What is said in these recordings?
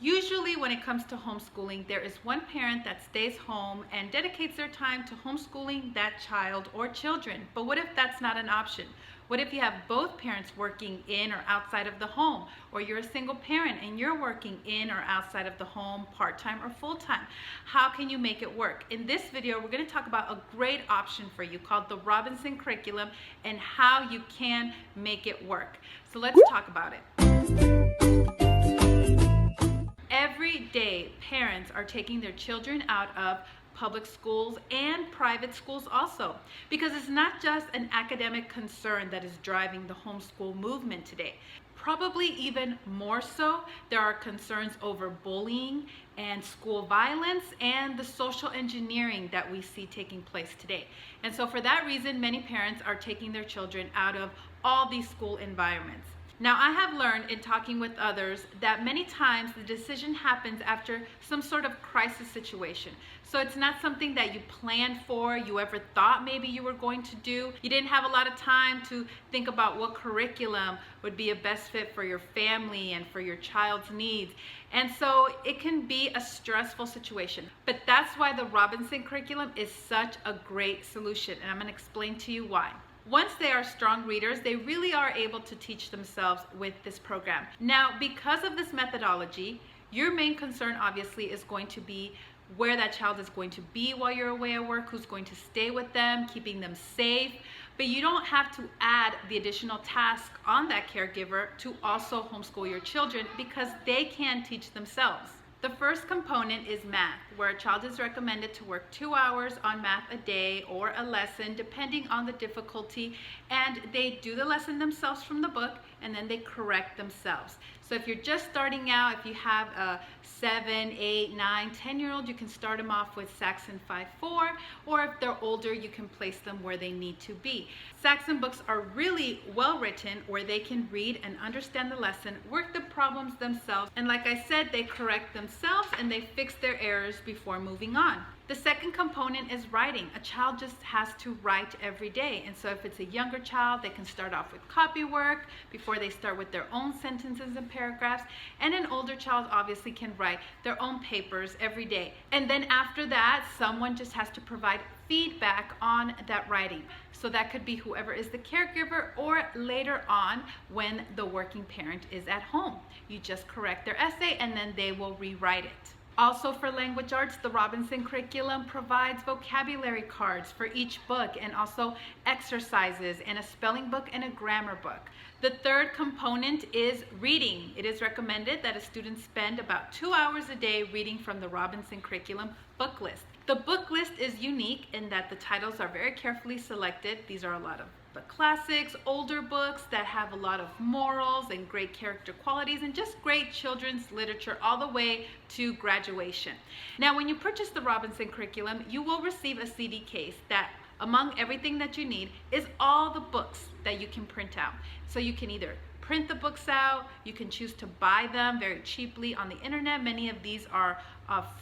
Usually when it comes to homeschooling, there is one parent that stays home and dedicates their time to homeschooling that child or children. But what if that's not an option? What if you have both parents working in or outside of the home? Or you're a single parent and you're working in or outside of the home, part-time or full-time? How can you make it work? In this video, we're going to talk about a great option for you called the Robinson Curriculum and how you can make it work. So let's talk about it. Every day, parents are taking their children out of public schools and private schools also, because it's not just an academic concern that is driving the homeschool movement today. Probably even more so, there are concerns over bullying and school violence and the social engineering that we see taking place today. And so for that reason, many parents are taking their children out of all these school environments. Now, I have learned in talking with others that many times the decision happens after some sort of crisis situation. So it's not something that you planned for, you ever thought maybe you were going to do. You didn't have a lot of time to think about what curriculum would be a best fit for your family and for your child's needs. And so it can be a stressful situation. But that's why the Robinson Curriculum is such a great solution. And I'm going to explain to you why. Once they are strong readers, they really are able to teach themselves with this program. Now, because of this methodology, your main concern obviously is going to be where that child is going to be while you're away at work, who's going to stay with them, keeping them safe. But you don't have to add the additional task on that caregiver to also homeschool your children because they can teach themselves. The first component is math, where a child is recommended to work 2 hours on math a day or a lesson, depending on the difficulty, and they do the lesson themselves from the book, and then they correct themselves. So if you're just starting out, if you have a 7, 8, 9, 10-year-old, you can start them off with Saxon 5-4, or if they're older, you can place them where they need to be. Saxon books are really well written, where they can read and understand the lesson, work the problems themselves, and like I said, they correct themselves and they fix their errors before moving on. The second component is writing. A child just has to write every day. And so if it's a younger child, they can start off with copy work before they start with their own sentences and paragraphs. And an older child obviously can write their own papers every day. And then after that, someone just has to provide feedback on that writing. So that could be whoever is the caregiver or later on when the working parent is at home. You just correct their essay and then they will rewrite it. Also for language arts, the Robinson Curriculum provides vocabulary cards for each book and also exercises and a spelling book and a grammar book. The third component is reading. It is recommended that a student spend about 2 hours a day reading from the Robinson Curriculum book list. The book list is unique in that the titles are very carefully selected. These are a lot of the classics, older books that have a lot of morals and great character qualities and just great children's literature all the way to graduation. Now, when you purchase the Robinson Curriculum, you will receive a CD case that among everything that you need is all the books that you can print out. So you can either print the books out, you can choose to buy them very cheaply on the internet. Many of these are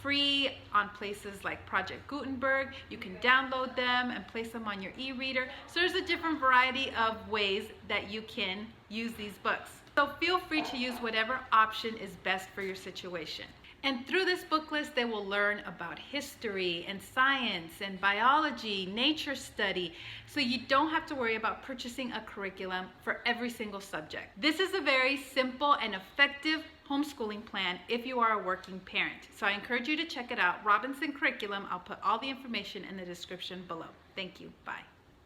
free on places like Project Gutenberg. You can download them and place them on your e-reader. So there's a different variety of ways that you can use these books. So feel free to use whatever option is best for your situation. And through this book list, they will learn about history and science and biology, nature study, so you don't have to worry about purchasing a curriculum for every single subject. This is a very simple and effective homeschooling plan if you are a working parent. So I encourage you to check it out. Robinson Curriculum, I'll put all the information in the description below. Thank you. Bye.